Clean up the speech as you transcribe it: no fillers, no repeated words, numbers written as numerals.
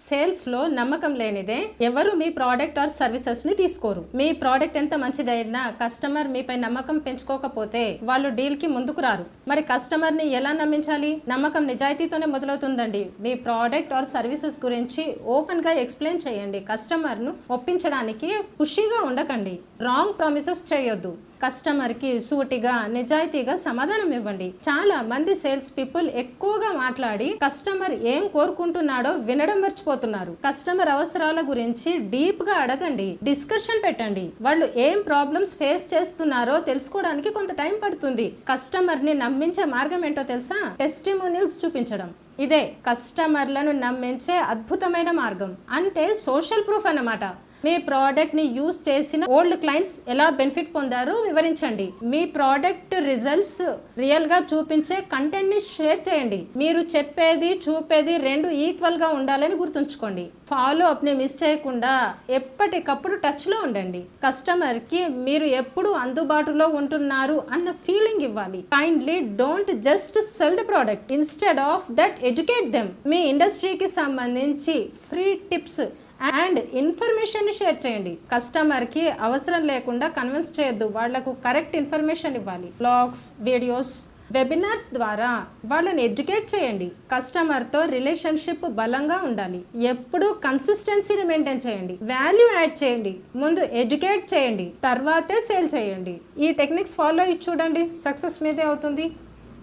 Sales లో నమ్మకం లేనిదే ఎవరు మీ ప్రోడక్ట్ ఆర్ సర్వీసెస్ ని తీసుకోరు. మీ ప్రోడక్ట్ ఎంత మంచిదైనా కస్టమర్ మీపై నమ్మకం పెంచుకోకపోతే వాళ్ళు డీల్ కి ముందుకు రారు. మరి కస్టమర్ ని ఎలా నమ్మించాలి? నమ్మకం నిజాయితీతోనే మొదలవుతుందండి. మీ ప్రోడక్ట్ ఆర్ సర్వీసెస్ గురించి ఓపెన్ గా ఎక్స్ప్లెయిన్ చేయండి. కస్టమర్ ను ఒప్పించడానికి ఖుషిగా ఉండకండి. రాంగ్ ప్రామిసెస్ చేయొద్దు. కస్టమర్ కి సూటిగా నిజాయితీగా సమాధానం ఇవ్వండి. చాలా మంది సేల్స్ పీపుల్ ఎక్కువగా మాట్లాడి కస్టమర్ ఏం కోరుకుంటున్నాడో వినడం మర్చిపోతున్నారు. కస్టమర్ అవసరాల గురించి డీప్ గా అడగండి. డిస్కషన్ పెట్టండి. వాళ్ళు ఏం ప్రాబ్లమ్స్ ఫేస్ చేస్తున్నారో తెలుసుకోవడానికి కొంత టైం పడుతుంది. కస్టమర్ ని నమ్మించే మార్గం ఏంటో తెలుసా? టెస్టిమోనియల్స్ చూపించడం. ఇదే కస్టమర్లను నమ్మించే అద్భుతమైన మార్గం. అంటే సోషల్ ప్రూఫ్ అన్నమాట. మీ ప్రోడక్ట్ ని యూజ్ చేసిన ఓల్డ్ క్లయింట్స్ ఎలా బెనిఫిట్ పొందారో వివరించండి. మీ ప్రోడక్ట్ రిజల్ట్స్ రియల్ గా చూపించే కంటెంట్ ని షేర్ చేయండి. మీరు చెప్పేది చూపేది రెండు ఈక్వల్ గా ఉండాలని గుర్తుంచుకోండి. ఫాలో అప్ ని మిస్ చేయకుండా ఎప్పటికప్పుడు టచ్ లో ఉండండి. కస్టమర్ కి మీరు ఎప్పుడు అందుబాటులో ఉంటున్నారు అన్న ఫీలింగ్ ఇవ్వాలి. Kindly don't just sell the product, instead of that educate them. మీ ఇండస్ట్రీకి సంబంధించి free tips and information share చేయండి. కస్టమర్ కి అవసరం లేకుండా కన్విన్స్ చేయొద్దు. వాళ్లకు కరెక్ట్ ఇన్ఫర్మేషన్ ఇవ్వాలి. బ్లాగ్స్, వీడియోస్, వెబినార్స్ ద్వారా వాళ్ళని ఎడ్యుకేట్ చేయండి. కస్టమర్తో రిలేషన్షిప్ బలంగా ఉండాలి. ఎప్పుడూ కన్సిస్టెన్సీని మెయింటైన్ చేయండి. వాల్యూ యాడ్ చేయండి. ముందు ఎడ్యుకేట్ చేయండి, తర్వాతే సేల్ చేయండి. ఈ టెక్నిక్స్ ఫాలో అయ్యి చూడండి, సక్సెస్ మీదే అవుతుంది.